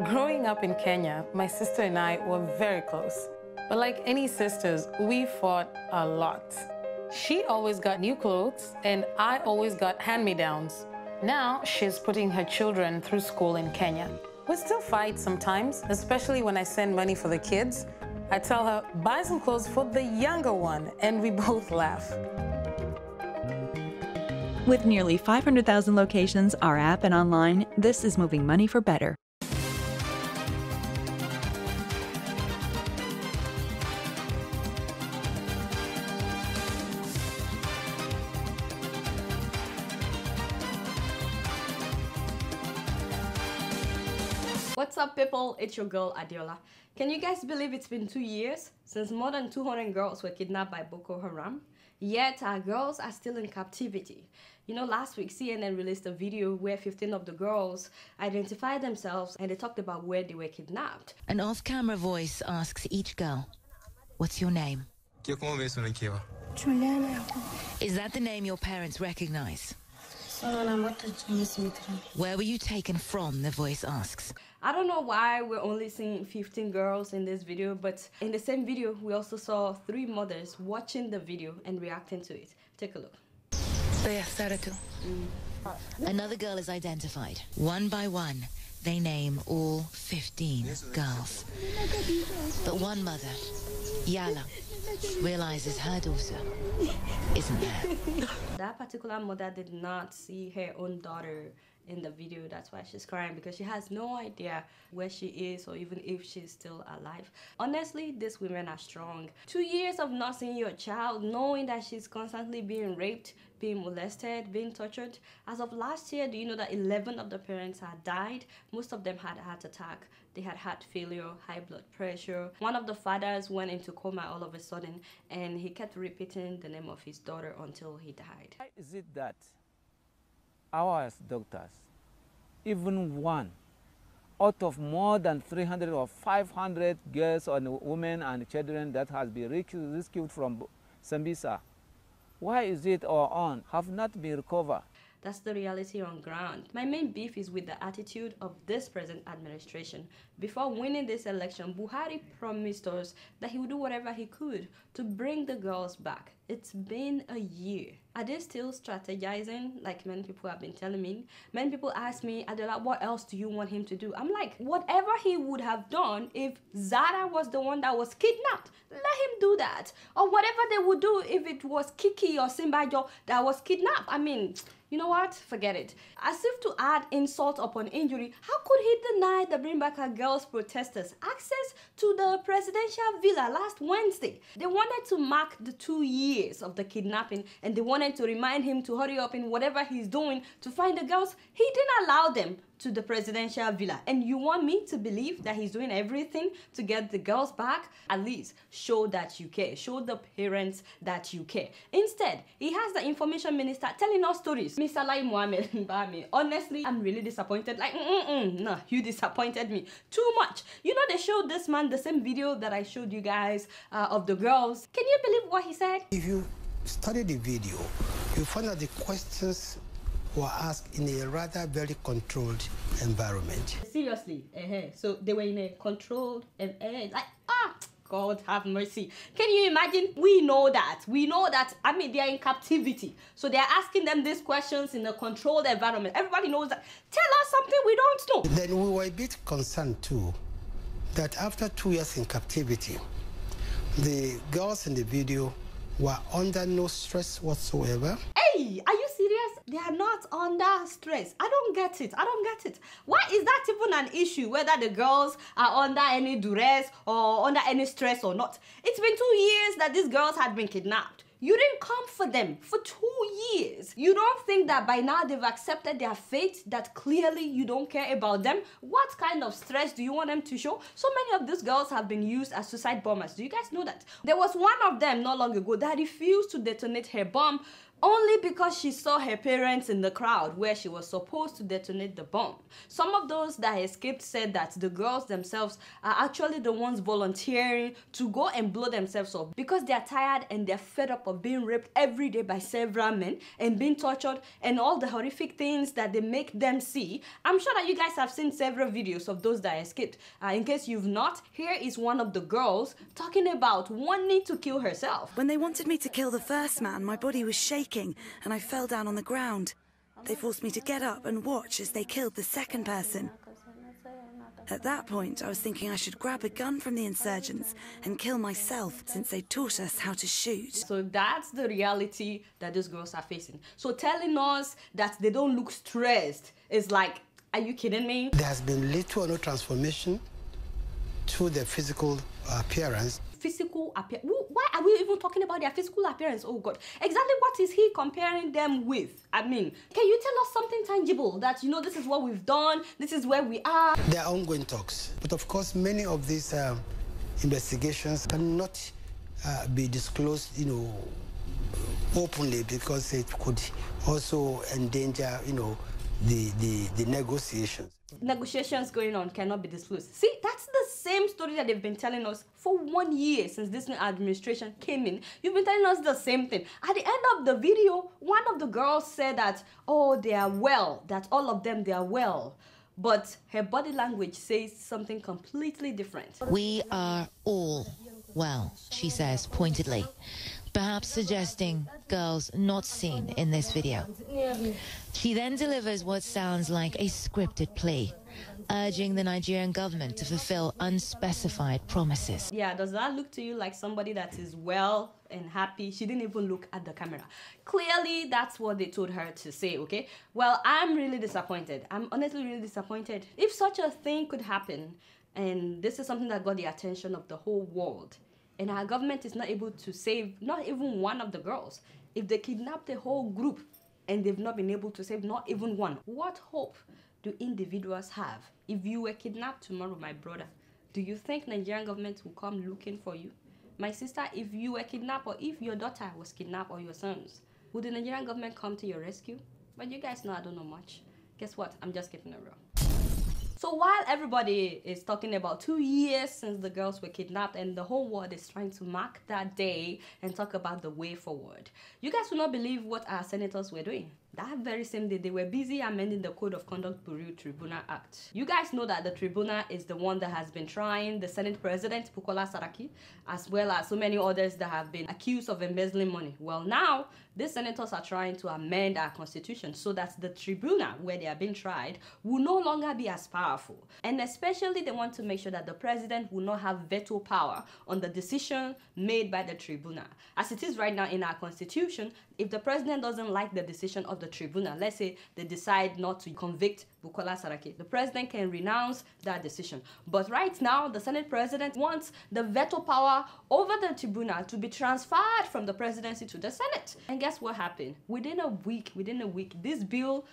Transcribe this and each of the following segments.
Growing up in Kenya, my sister and I were very close. But like any sisters, we fought a lot. She always got new clothes, and I always got hand-me-downs. Now she's putting her children through school in Kenya. We still fight sometimes, especially when I send money for the kids. I tell her, buy some clothes for the younger one, and we both laugh. With nearly 500,000 locations, our app and online, this is moving money for better. What's up, people? It's your girl Adeola. Can you guys believe it's been 2 years since more than 200 girls were kidnapped by Boko Haram? Yet our girls are still in captivity. You know, last week CNN released a video where 15 of the girls identified themselves and they talked about where they were kidnapped. An off-camera voice asks each girl, "What's your name?" Is that the name your parents recognize? Where were you taken from, the voice asks. I don't know why we're only seeing 15 girls in this video, but in the same video, we also saw 3 mothers watching the video and reacting to it. Take a look. Another girl is identified. One by one, they name all 15 girls. But one mother, Yala, realizes her daughter isn't there. That particular mother did not see her own daughter in the video. That's why she's crying, because she has no idea where she is or even if she's still alive. Honestly, these women are strong. 2 years of not seeing your child, knowing that she's constantly being raped, being molested, being tortured. As of last year, do you know that 11 of the parents had died? Most of them had a heart attack. They had heart failure, high blood pressure. One of the fathers went into coma all of a sudden, and he kept repeating the name of his daughter until he died. Why is it that our doctors, even one out of more than 300 or 500 girls and women and children that has been rescued from Sambisa, why is it our own have not been recovered? That's the reality on ground. My main beef is with the attitude of this present administration. Before winning this election, Buhari promised us that he would do whatever he could to bring the girls back. It's been a year. Are they still strategizing, like many people have been telling me? Many people ask me, Adeola, what else do you want him to do? I'm like, whatever he would have done if Zara was the one that was kidnapped, let him do that. Or whatever they would do if it was Kiki or Simbajo that was kidnapped. I mean, you know what? Forget it. As if to add insult upon injury, how could he deny the Bring Back Our Girls protesters access to the presidential villa last Wednesday? They wanted to mark the 2 years of the kidnapping, and they wanted to remind him to hurry up in whatever he's doing to find the girls. He didn't allow them to the presidential villa. And you want me to believe that he's doing everything to get the girls back? At least show that you care. Show the parents that you care. Instead, he has the information minister telling us stories. Mr. Lai Mohammed Mbame. Honestly, I'm really disappointed. Like, no, you disappointed me too much. You know, they showed this man the same video that I showed you guys of the girls. Can you believe what he said? If you study the video, you find that the questions were asked in a rather very controlled environment. Seriously, so they were in a controlled and like, God have mercy. Can you imagine? We know that. I mean, they are in captivity. So they are asking them these questions in a controlled environment. Everybody knows that. Tell us something we don't know. Then we were a bit concerned too that after 2 years in captivity, the girls in the video were under no stress whatsoever. Hey, are you serious? They are not under stress. I don't get it. Why is that even an issue, whether the girls are under any duress or under any stress or not? It's been 2 years that these girls had been kidnapped. You didn't come for them for 2 years. You don't think that by now they've accepted their fate, that clearly you don't care about them? What kind of stress do you want them to show? So many of these girls have been used as suicide bombers. Do you guys know that? There was one of them not long ago that refused to detonate her bomb only because she saw her parents in the crowd where she was supposed to detonate the bomb. Some of those that escaped said that the girls themselves are actually the ones volunteering to go and blow themselves up because they're tired and they're fed up of being raped every day by several men and being tortured and all the horrific things that they make them see. I'm sure that you guys have seen several videos of those that escaped. In case you've not, here is one of the girls talking about wanting to kill herself. When they wanted me to kill the first man, my body was shaking and I fell down on the ground. They forced me to get up and watch as they killed the second person. At that point, I was thinking I should grab a gun from the insurgents and kill myself since they taught us how to shoot. So that's the reality that these girls are facing. So telling us that they don't look stressed is like, are you kidding me? There has been little or no transformation to their physical appearance. Physical appearance? Why are we even talking about their physical appearance? Oh God, exactly what is he comparing them with? I mean, can you tell us something tangible that, you know, this is what we've done, this is where we are? There are ongoing talks, but of course many of these investigations cannot be disclosed, you know, openly because it could also endanger, you know, the negotiations. Negotiations going on cannot be disclosed. See, that's the same story that they've been telling us for 1 year since this new administration came in. You've been telling us the same thing. At the end of the video, one of the girls said that, oh, they are well, that all of them, they are well. But her body language says something completely different. We are all well, she says pointedly, perhaps suggesting girls not seen in this video. She then delivers what sounds like a scripted plea, urging the Nigerian government to fulfill unspecified promises. Yeah, does that look to you like somebody that is well and happy? She didn't even look at the camera. Clearly, that's what they told her to say, okay? Well, I'm really disappointed. I'm honestly really disappointed. If such a thing could happen, and this is something that got the attention of the whole world, and our government is not able to save not even one of the girls, if they kidnap the whole group and they've not been able to save not even one, what hope do individuals have? If you were kidnapped tomorrow, my brother, do you think Nigerian government will come looking for you? My sister, if you were kidnapped or if your daughter was kidnapped or your sons, would the Nigerian government come to your rescue? But you guys know I don't know much. Guess what? I'm just keeping it real. So while everybody is talking about 2 years since the girls were kidnapped and the whole world is trying to mark that day and talk about the way forward, you guys will not believe what our senators were doing. That very same day, they were busy amending the Code of Conduct Bureau Tribunal Act. You guys know that the tribunal is the one that has been trying the Senate President, Bukola Saraki, as well as so many others that have been accused of embezzling money. Well, now, these senators are trying to amend our constitution so that the tribunal, where they are being tried, will no longer be as powerful. And especially, they want to make sure that the president will not have veto power on the decision made by the tribunal. As it is right now in our constitution, if the president doesn't like the decision of the tribunal, let's say they decide not to convict Bukola Saraki, the president can renounce that decision. But right now, the Senate president wants the veto power over the tribunal to be transferred from the presidency to the Senate. And guess what happened? Within a week, this bill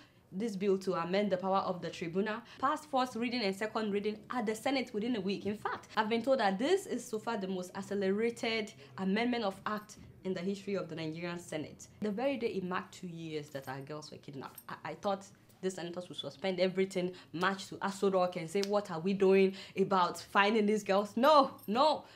to amend the power of the tribunal passed first reading and second reading at the Senate within a week. In fact, I've been told that this is so far the most accelerated amendment of act in the history of the Nigerian Senate. The very day it marked 2 years that our girls were kidnapped, I thought the senators would suspend everything, march to Aso Rock and say, what are we doing about finding these girls? No,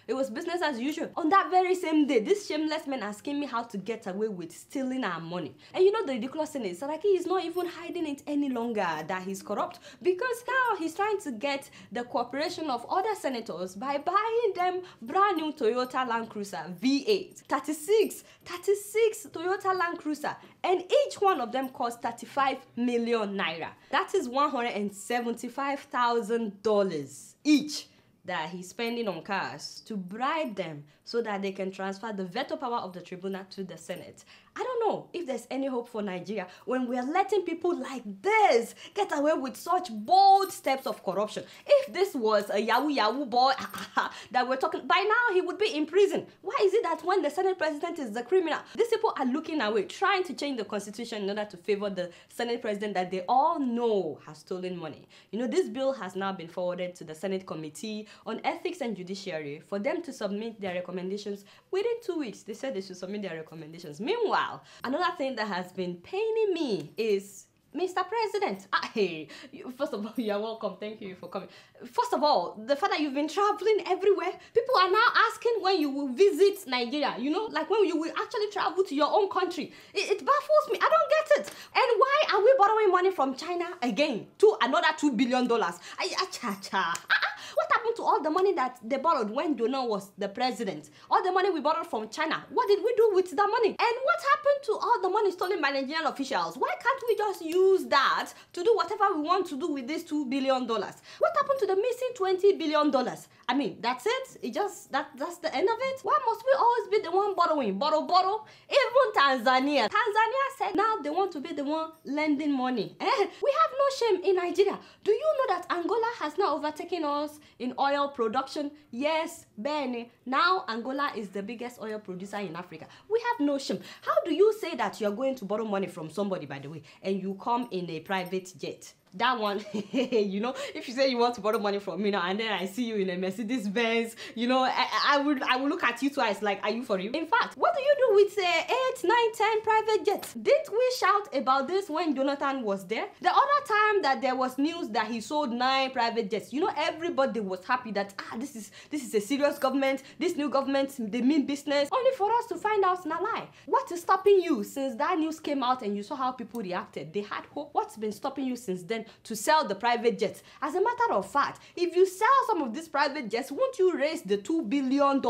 it was business as usual. On that very same day, these shameless men asking me how to get away with stealing our money. And you know the ridiculous thing is, Saraki is not even hiding it any longer that he's corrupt, because now he's trying to get the cooperation of other senators by buying them brand new Toyota Land Cruiser V8. 36 Toyota Land Cruiser, and each one of them costs 35 million naira. That is $175,000 each that he's spending on cars to bribe them so that they can transfer the veto power of the tribunal to the Senate. I don't know if there's any hope for Nigeria when we're letting people like this get away with such bold steps of corruption. If this was a Yahoo boy that we're talking, by now he would be in prison. Why is it that when the Senate President is the criminal, these people are looking away, trying to change the constitution in order to favor the Senate President that they all know has stolen money? You know, this bill has now been forwarded to the Senate Committee on Ethics and Judiciary for them to submit their recommendations within 2 weeks. They said they should submit their recommendations. Meanwhile, while. Another thing that has been paining me is Mr. President. Hey, first of all, you're welcome. Thank you for coming. First of all, the fact that you've been traveling everywhere, people are now asking when you will visit Nigeria, you know, like when you will actually travel to your own country. It baffles me. I don't get it. And why are we borrowing money from China again? To another $2 billion. What happened to all the money that they borrowed when Donald was the president? All the money we borrowed from China, what did we do with that money? And what happened to all the money stolen by Nigerian officials? Why can't we just use that to do whatever we want to do with this $2 billion? What happened to the missing $20 billion? I mean, that's it? That's the end of it? Why must we always be the one borrowing? Borrow? Even Tanzania said now they want to be the one lending money. We have no shame in Nigeria. Do you know that Angola has now overtaken us in oil production? Yes, Benny. Now Angola is the biggest oil producer in Africa. We have no shame. How do you say that you're going to borrow money from somebody, by the way, and you come in a private jet? That one, you know, if you say you want to borrow money from me now and then I see you in a Mercedes Benz, you know, I will look at you twice like, are you for real? In fact, what do you do with 8, 9, 10 private jets? Didn't we shout about this when Jonathan was there? The other time that there was news that he sold 9 private jets, you know, everybody was happy that, this is a serious government, this new government, they mean business, only for us to find out it's a lie. What is stopping you since that news came out and you saw how people reacted? They had hope. What's been stopping you since then to sell the private jets? As a matter of fact, if you sell some of these private jets, won't you raise the $2 billion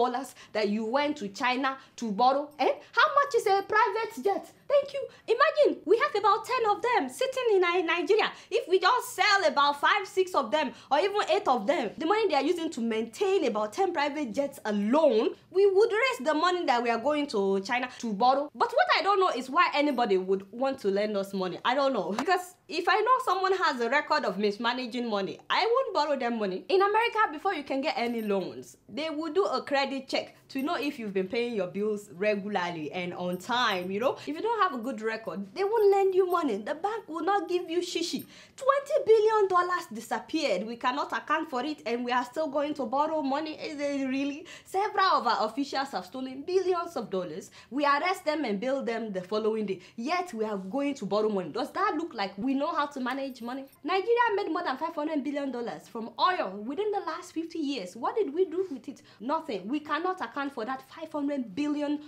that you went to China to borrow? How much is a private jet? Thank you. Imagine we have about 10 of them sitting in Nigeria. If we just sell about 5, 6 of them, or even 8 of them, the money they are using to maintain about 10 private jets alone, we would raise the money that we are going to China to borrow. But what I don't know is why anybody would want to lend us money. I don't know. Because if I know someone has a record of mismanaging money, I won't borrow them money. In America, before you can get any loans, they will do a credit check to know if you've been paying your bills regularly and on time, you know. If you don't have a good record, they won't lend you money. The bank will not give you shishi. $20 billion disappeared. We cannot account for it and we are still going to borrow money. Is it really? Several of our officials have stolen billions of dollars. We arrest them and bill them the following day. Yet we are going to borrow money. Does that look like we know how to manage money? Nigeria made more than $500 billion from oil within the last 50 years. What did we do with it? Nothing. We cannot account for that $500 billion.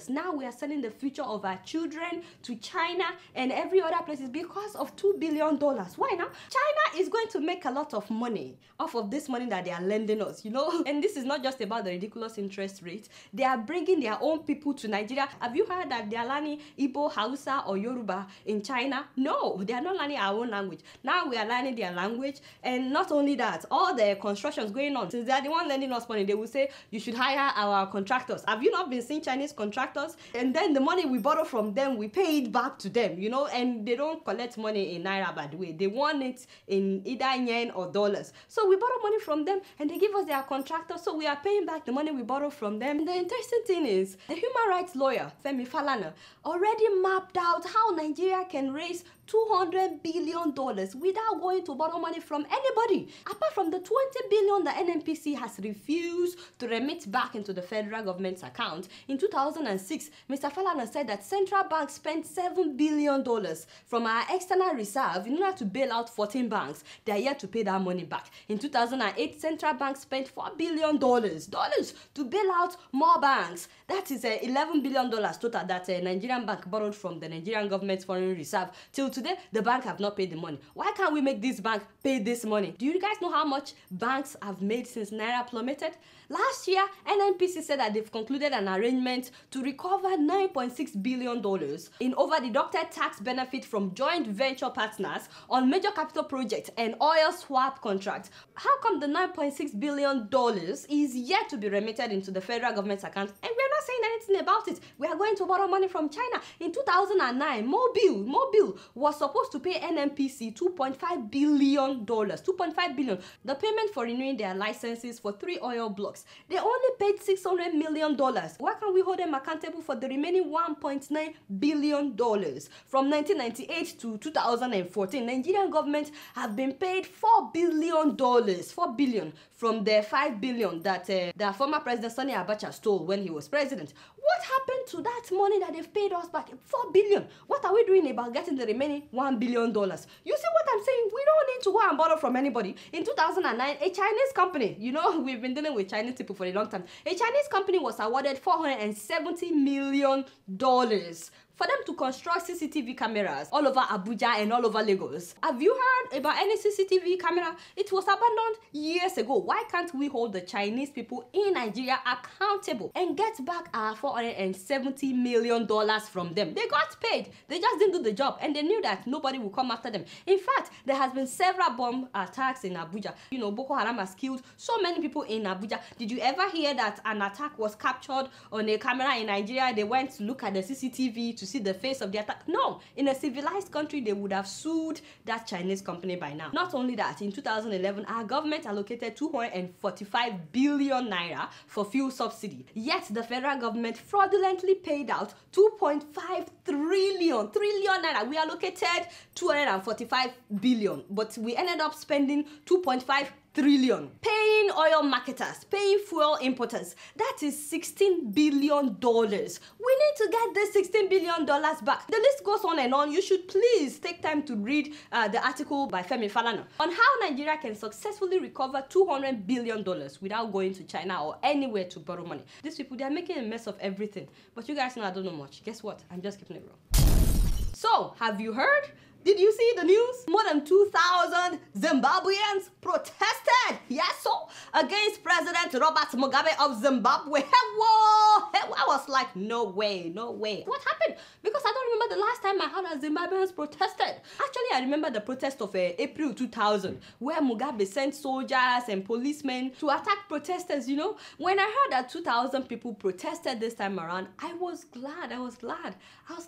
Now we are selling the future of our children to China and every other place because of $2 billion. Why now? China is going to make a lot of money off of this money that they are lending us, you know? And this is not just about the ridiculous interest rate. They are bringing their own people to Nigeria. Have you heard that they are learning Igbo, Hausa, or Yoruba in China? No, they are not learning our own language. Now we are learning their language. And not only that, all the constructions going on, since they are the one lending us money, they will say, you should hire our contractors. Have you not been seeing Chinese contractors? And then the money we borrow from them, we pay it back to them, you know, and they don't collect money in Naira, by the way. They want it in either yen or dollars. So we borrow money from them and they give us their contractors, so we are paying back the money we borrow from them. And the interesting thing is, the human rights lawyer, Femi Falana, already mapped out how Nigeria can raise $200 billion without going to borrow money from anybody. Apart from the $20 billion the NNPC has refused to remit back into the federal government's account, in 2006, Mr. Falana said that central banks spent $7 billion from our external reserve in order to bail out 14 banks. They are yet to pay that money back. In 2008, central banks spent $4 billion to bail out more banks. That is $11 billion total that a Nigerian bank borrowed from the Nigerian government's foreign reserve. Till today, the bank have not paid the money. Why can't we make this bank pay this money? Do you guys know how much banks have made since Naira plummeted? Last year, NNPC said that they've concluded an arrangement to recover $9.6 billion in over-deducted tax benefit from joint venture partners on major capital projects and oil swap contracts. How come the $9.6 billion is yet to be remitted into the federal government's account and we are not saying anything about it? We are going to borrow money from China. In 2009, Mobile was was supposed to pay NNPC $2.5 billion. $2.5 billion. The payment for renewing their licenses for 3 oil blocks. They only paid $600 million. Why can't we hold them accountable for the remaining $1.9 billion? From 1998 to 2014, Nigerian government have been paid $4 billion. $4 billion from the $5 billion that the former President Sani Abacha stole when he was president. What happened to that money that they've paid us back? $4 billion. What are we doing about getting the remaining $1 billion? You see what I'm saying? We don't need to go and borrow from anybody. In 2009, a Chinese company, you know, we've been dealing with Chinese people for a long time. A Chinese company was awarded $470 million for them to construct CCTV cameras all over Abuja and all over Lagos. Have you heard about any CCTV camera? It was abandoned years ago. Why can't we hold the Chinese people in Nigeria accountable and get back our $470 million from them? They got paid. They just didn't do the job, and they knew that nobody would come after them. In fact, there has been several bomb attacks in Abuja. You know, Boko Haram has killed so many people in Abuja. Did you ever hear that an attack was captured on a camera in Nigeria? They went to look at the CCTV to see the face of the attack. No, in a civilized country, they would have sued that Chinese company by now. Not only that, in 2011, our government allocated 245 billion naira for fuel subsidy. Yet the federal government fraudulently paid out 2.5 trillion naira. We allocated 245 billion, but we ended up spending 2.5 trillion. Paying oil marketers, paying fuel importers. That is $16 billion. We need to get this $16 billion back. The list goes on and on. You should please take time to read the article by Femi Falana on how Nigeria can successfully recover $200 billion without going to China or anywhere to borrow money. These people, they are making a mess of everything. But you guys know I don't know much. Guess what? I'm just keeping it real. So, have you heard? Did you see the news? More than 2,000 Zimbabweans protested, yes, so, against President Robert Mugabe of Zimbabwe. Whoa! I was like, no way, no way. What happened? Because I don't remember the last time I heard that Zimbabweans protested. Actually, I remember the protest of April 2000, where Mugabe sent soldiers and policemen to attack protesters, you know. When I heard that 2,000 people protested this time around, I was glad. I was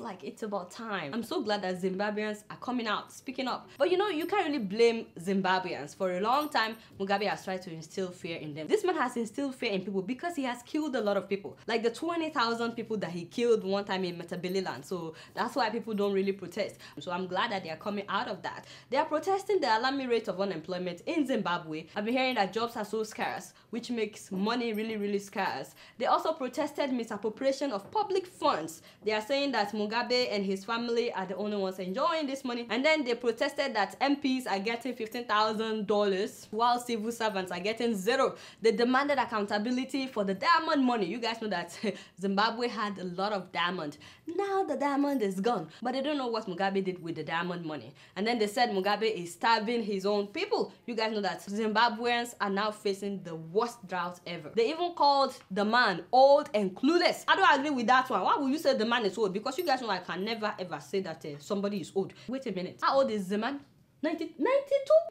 like, it's about time. I'm so glad that Zimbabweans are coming out, speaking up. But you know, you can't really blame Zimbabweans. For a long time, Mugabe has tried to instill fear in them. This man has instilled fear in people because he has killed a lot of people. Like the 20,000 people that he killed one time in Metabeleland. So that's why people don't really protest. So I'm glad that they are coming out of that. They are protesting the alarming rate of unemployment in Zimbabwe. I've been hearing that jobs are so scarce, which makes money really, really scarce. They also protested misappropriation of public funds. They are saying that Mugabe and his family are the only ones enjoying this money. And then they protested that MPs are getting $15,000 while civil servants are getting $0. They demanded accountability for the diamond money. You guys know that Zimbabwe had a lot of diamond. Now the diamond is gone, but they don't know what Mugabe did with the diamond money. And then they said Mugabe is starving his own people. You guys know that Zimbabweans are now facing the worst drought ever. They even called the man old and clueless. I don't agree with that one. Why would you say the man is old? Because you guys know I can never ever say that somebody is old. Wait a minute. How old is the man? 92?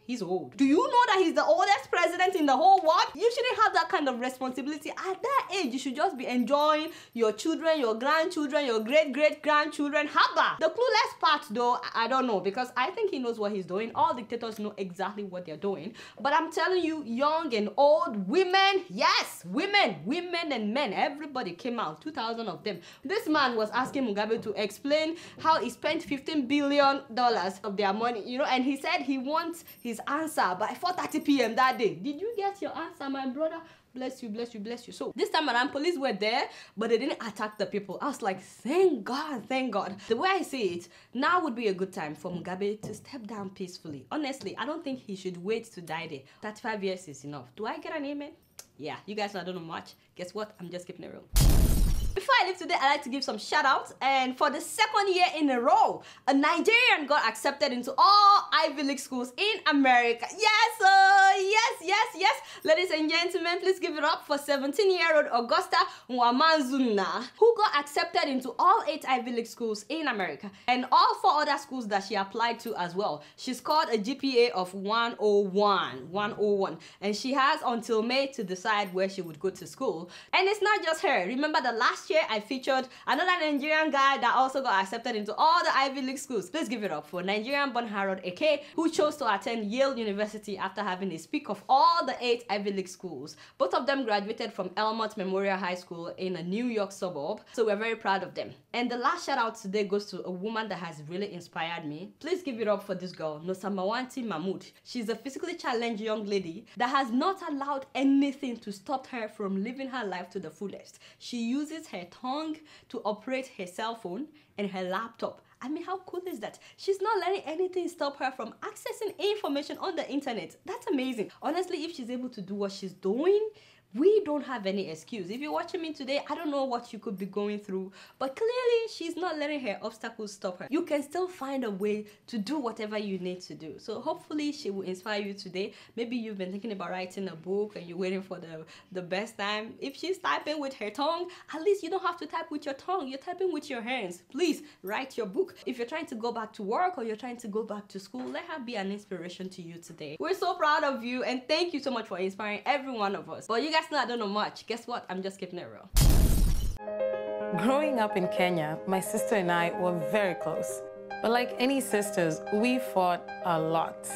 He's old. Do you know that he's the oldest president in the whole world? You shouldn't have that kind of responsibility. At that age, you should just be enjoying your children, your grandchildren, your great-great-grandchildren. Haba! The clueless part though, I don't know, because I think he knows what he's doing. All dictators know exactly what they're doing. But I'm telling you, young and old, women, yes, women and men, everybody came out, 2,000 of them. This man was asking Mugabe to explain how he spent $15 billion of their money, you know, and he said he wants his answer by 4:30 p.m. that day. Did you get your answer, my brother? Bless you, bless you, bless you. So this time around, police were there, but they didn't attack the people. I was like, thank God, thank God. The way I see it, now would be a good time for Mugabe to step down peacefully. Honestly, I don't think he should wait to die there. 35 years is enough. Do I get an amen? Yeah, you guys know I don't know much. Guess what? I'm just keeping it real. Before I leave today, I'd like to give some shout outs. And for the second year in a row, a Nigerian got accepted into all Ivy League schools in America. Yes, yes. Ladies and gentlemen, please give it up for 17-year-old Augusta Nwamanzuna, who got accepted into all 8 Ivy League schools in America and all 4 other schools that she applied to as well. She scored a GPA of 101, and she has until May to decide where she would go to school. And it's not just her. Remember that last year I featured another Nigerian guy that also got accepted into all the Ivy League schools. Please give it up for Nigerian-born Harold Eke, who chose to attend Yale University after having a speak of all the 8 Ivy League schools. Both of them graduated from Elmont Memorial High School in a New York suburb, so we're very proud of them. And the last shout out today goes to a woman that has really inspired me. Please give it up for this girl, Nosamawanti Mahmood. She's a physically challenged young lady that has not allowed anything to stop her from living her life to the fullest. She uses her tongue to operate her cell phone and her laptop. I mean, how cool is that? She's not letting anything stop her from accessing information on the internet. That's amazing. Honestly, if she's able to do what she's doing, we don't have any excuse. If you're watching me today, I don't know what you could be going through, but clearly she's not letting her obstacles stop her. You can still find a way to do whatever you need to do. So hopefully she will inspire you today. Maybe you've been thinking about writing a book and you're waiting for the best time. If she's typing with her tongue, at least you don't have to type with your tongue. You're typing with your hands. Please write your book. If you're trying to go back to work or you're trying to go back to school, let her be an inspiration to you today. We're so proud of you and thank you so much for inspiring every one of us. But you guys know I don't know much. Guess what? I'm just keeping it real. Growing up in Kenya, my sister and I were very close. But like any sisters, we fought a lot.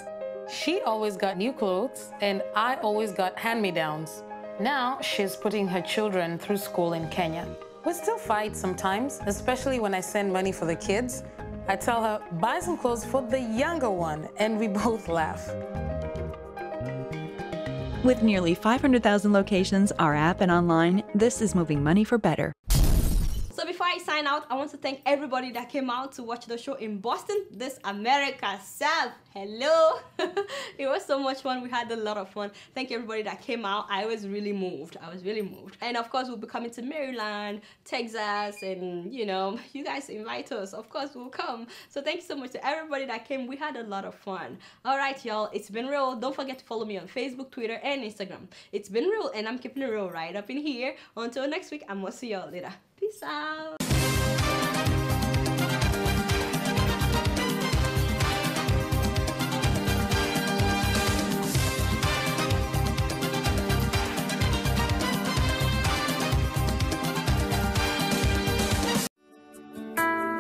She always got new clothes and I always got hand-me-downs. Now she's putting her children through school in Kenya. We still fight sometimes, especially when I send money for the kids. I tell her, buy some clothes for the younger one, and we both laugh. With nearly 500,000 locations, our app and online, this is moving money for better. So before I sign out, I want to thank everybody that came out to watch the show in Boston. This America South. Hello. It was so much fun. We had a lot of fun. Thank you everybody that came out. I was really moved. And of course, we'll be coming to Maryland, Texas, and you know, you guys invite us. Of course, we'll come. So thank you so much to everybody that came. We had a lot of fun. All right, y'all. It's been real. Don't forget to follow me on Facebook, Twitter, and Instagram. It's been real, and I'm keeping it real right up in here. Until next week, I'm gonna see y'all later. Peace out.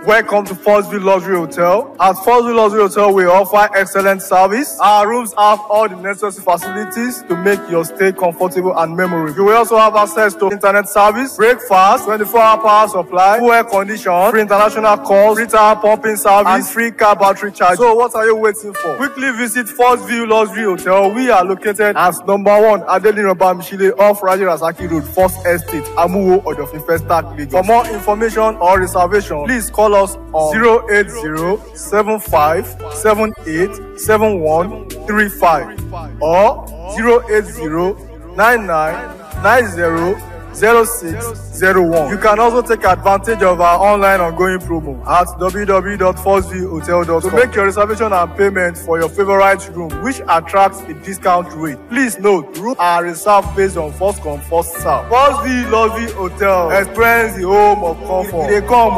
Welcome to Forstview Luxury Hotel. At Forstview Luxury Hotel, we offer excellent service. Our rooms have all the necessary facilities to make your stay comfortable and memorable. You will also have access to internet service, breakfast, 24-hour power supply, full air condition, free international calls, free tire pumping service, and free car battery charge. So what are you waiting for? Quickly visit Forstview Luxury Hotel. We are located at #1 Adeola Bamishile off Raji Rasaki Road, First Estate, Amuwo, Odofin Festac, Lagos. For more information or reservation, please call us on 08075787135 or 08099900601. You can also take advantage of our online ongoing promo at www.forceviewhotel.com to make your reservation and payment for your favorite room, which attracts a discount rate. Please note, rooms are reserved based on first come, first serve. Forstview Luxury Hotel. Experience the home of comfort. They come.